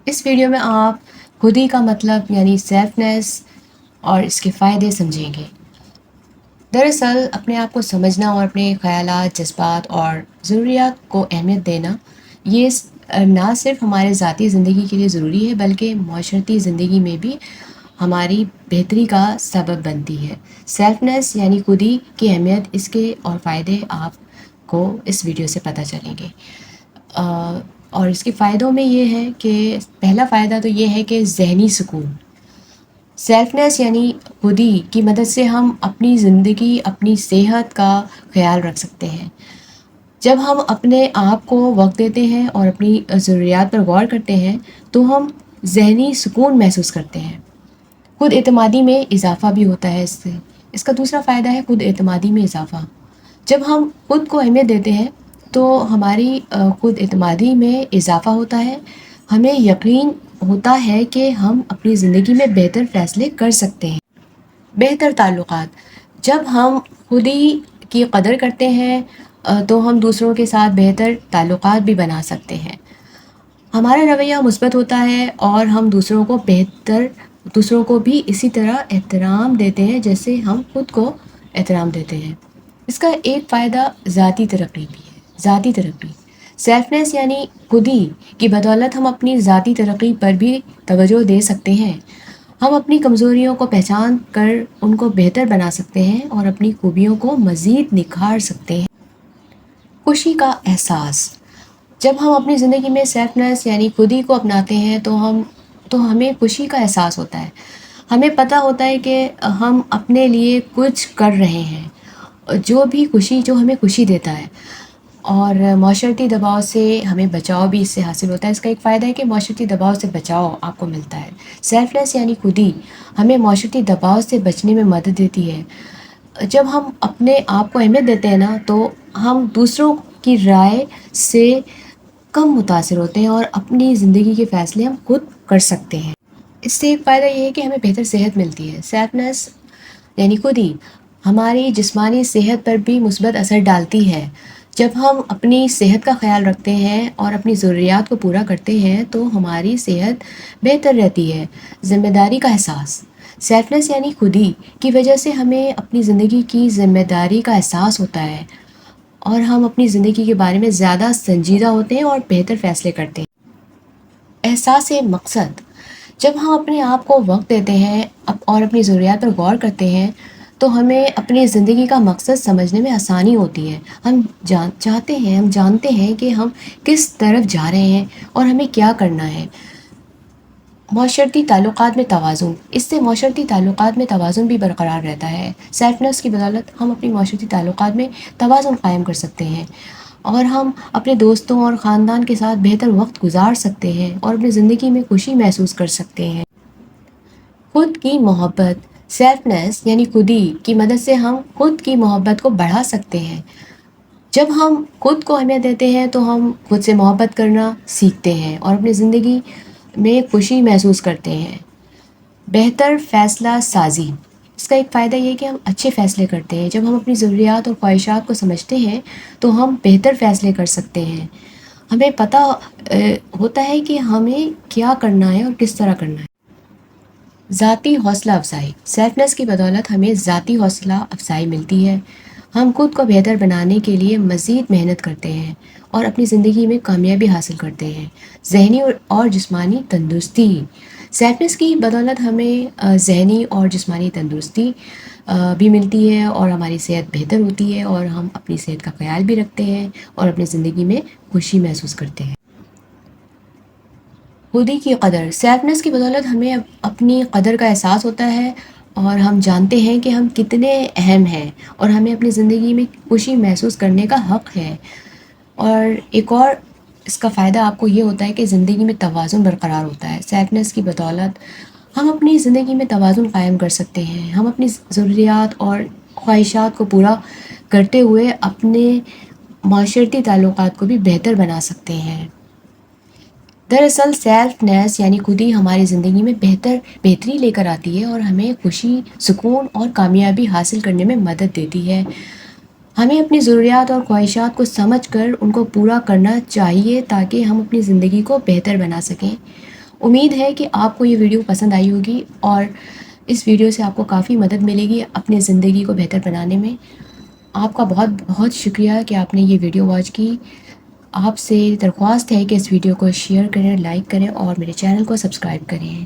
اس video میں آپ خودی کا مطلب یعنی سیلفنس اور اس کے فائدے سمجھیں گے۔ دراصل اپنے آپ کو سمجھنا اور اپنے خیالات، جذبات اور ضروریات کو اہمیت دینا یہ نہ صرف ہمارے ذاتی زندگی کے لیے ضروری ہے بلکہ معاشرتی زندگی میں بھی ہماری بہتری کا سبب بنتی ہے۔ سیلفنس یعنی خودی کی اہمیت، اس کے اور فائدے آپ کو اس ویڈیو سے پتہ چلیں گے۔ اور اس کے فائدوں میں یہ ہے کہ پہلا فائدہ تو یہ ہے کہ ذہنی سکون۔ سیلفنس یعنی خودی کی مدد سے ہم اپنی زندگی، اپنی صحت کا خیال رکھ سکتے ہیں۔ جب ہم اپنے آپ کو وقت دیتے ہیں اور اپنی ضروریات پر غور کرتے ہیں تو ہم ذہنی سکون محسوس کرتے ہیں۔ خود اعتمادی میں اضافہ بھی ہوتا ہے اس سے۔ اس کا دوسرا فائدہ ہے خود اعتمادی میں اضافہ۔ جب ہم خود کو اہمیت دیتے ہیں تو ہماری خود اعتمادی میں اضافہ ہوتا ہے۔ ہمیں یقین ہوتا ہے کہ ہم اپنی زندگی میں بہتر فیصلے کر سکتے ہیں۔ بہتر تعلقات۔ جب ہم خودی کی قدر کرتے ہیں تو ہم دوسروں کے ساتھ بہتر تعلقات بھی بنا سکتے ہیں۔ ہمارا رویہ مثبت ہوتا ہے اور ہم دوسروں کو بھی اسی طرح احترام دیتے ہیں جیسے ہم خود کو احترام دیتے ہیں۔ اس کا ایک فائدہ ذاتی ترقی بھی ہے۔ ذاتی ترقی۔ سیلفنس یعنی خودی کی بدولت ہم اپنی ذاتی ترقی پر بھی توجہ دے سکتے ہیں۔ ہم اپنی کمزوریوں کو پہچان کر ان کو بہتر بنا سکتے ہیں اور اپنی خوبیوں کو مزید نکھار سکتے ہیں۔ خوشی کا احساس۔ جب ہم اپنی زندگی میں سیلفنس یعنی خودی کو اپناتے ہیں تو ہمیں خوشی کا احساس ہوتا ہے۔ ہمیں پتہ ہوتا ہے کہ ہم اپنے لیے کچھ کر رہے ہیں جو ہمیں خوشی دیتا ہے، اور معاشرتی دباؤ سے ہمیں بچاؤ بھی اس سے حاصل ہوتا ہے۔ اس کا ایک فائدہ ہے کہ معاشرتی دباؤ سے بچاؤ آپ کو ملتا ہے۔ سیلفنس یعنی خودی ہمیں معاشرتی دباؤ سے بچنے میں مدد دیتی ہے۔ جب ہم اپنے آپ کو اہمیت دیتے ہیں نا تو ہم دوسروں کی رائے سے کم متاثر ہوتے ہیں اور اپنی زندگی کے فیصلے ہم خود کر سکتے ہیں۔ اس سے ایک فائدہ یہ ہے کہ ہمیں بہتر صحت ملتی ہے۔ سیلفنس یعنی خودی ہماری جسمانی صحت پر بھی مثبت اثر ڈالتی ہے۔ جب ہم اپنی صحت کا خیال رکھتے ہیں اور اپنی ضروریات کو پورا کرتے ہیں تو ہماری صحت بہتر رہتی ہے۔ ذمہ داری کا احساس۔ سیلفنس یعنی خودی کی وجہ سے ہمیں اپنی زندگی کی ذمہ داری کا احساس ہوتا ہے اور ہم اپنی زندگی کے بارے میں زیادہ سنجیدہ ہوتے ہیں اور بہتر فیصلے کرتے ہیں۔ احساس مقصد۔ جب ہم اپنے آپ کو وقت دیتے ہیں اور اپنی ضروریات پر غور کرتے ہیں تو ہمیں اپنی زندگی کا مقصد سمجھنے میں آسانی ہوتی ہے۔ ہم جانتے ہیں کہ ہم کس طرف جا رہے ہیں اور ہمیں کیا کرنا ہے۔ معاشرتی تعلقات میں توازن۔ اس سے معاشرتی تعلقات میں توازن بھی برقرار رہتا ہے۔ سیلفنس کی بدولت ہم اپنی معاشرتی تعلقات میں توازن قائم کر سکتے ہیں اور ہم اپنے دوستوں اور خاندان کے ساتھ بہتر وقت گزار سکتے ہیں اور اپنی زندگی میں خوشی محسوس کر سکتے ہیں۔ خود کی محبت۔ سیلفنس یعنی خودی کی مدد سے ہم خود کی محبت کو بڑھا سکتے ہیں۔ جب ہم خود کو اہمیت دیتے ہیں تو ہم خود سے محبت کرنا سیکھتے ہیں اور اپنی زندگی میں خوشی محسوس کرتے ہیں۔ بہتر فیصلہ سازی۔ اس کا ایک فائدہ یہ ہے کہ ہم اچھے فیصلے کرتے ہیں۔ جب ہم اپنی ضروریات اور خواہشات کو سمجھتے ہیں تو ہم بہتر فیصلے کر سکتے ہیں۔ ہمیں پتہ ہوتا ہے کہ ہمیں کیا کرنا ہے اور کس طرح کرنا ہے۔ ذاتی حوصلہ افزائی۔ سیلفنس کی بدولت ہمیں ذاتی حوصلہ افزائی ملتی ہے۔ ہم خود کو بہتر بنانے کے لیے مزید محنت کرتے ہیں اور اپنی زندگی میں کامیابی حاصل کرتے ہیں۔ ذہنی اور جسمانی تندرستی۔ سیلفنس کی بدولت ہمیں ذہنی اور جسمانی تندرستی بھی ملتی ہے اور ہماری صحت بہتر ہوتی ہے اور ہم اپنی صحت کا خیال بھی رکھتے ہیں اور اپنی زندگی میں خوشی محسوس کرتے ہیں۔ خودی کی قدر۔ سیلفنس کی بدولت ہمیں اپنی قدر کا احساس ہوتا ہے اور ہم جانتے ہیں کہ ہم کتنے اہم ہیں اور ہمیں اپنی زندگی میں خوشی محسوس کرنے کا حق ہے۔ اور ایک اور اس کا فائدہ آپ کو یہ ہوتا ہے کہ زندگی میں توازن برقرار ہوتا ہے۔ سیلفنس کی بدولت ہم اپنی زندگی میں توازن قائم کر سکتے ہیں۔ ہم اپنی ضروریات اور خواہشات کو پورا کرتے ہوئے اپنے معاشرتی تعلقات کو بھی بہتر بنا سکتے ہیں۔ دراصل سیلفنس یعنی خودی ہماری زندگی میں بہتری لے کر آتی ہے اور ہمیں خوشی، سکون اور کامیابی حاصل کرنے میں مدد دیتی ہے۔ ہمیں اپنی ضروریات اور خواہشات کو سمجھ کر ان کو پورا کرنا چاہیے تاکہ ہم اپنی زندگی کو بہتر بنا سکیں امید ہے کہ آپ کو یہ ویڈیو پسند آئی ہوگی اور اس ویڈیو سے آپ کو کافی مدد ملے گی اپنے زندگی کو بہتر بنانے میں۔ آپ کا بہت بہت شکریہ کہ آپ نے یہ ویڈیو واچ کی۔ آپ سے درخواست ہے کہ اس ویڈیو کو شیئر کریں، لائک کریں اور میرے چینل کو سبسکرائب کریں۔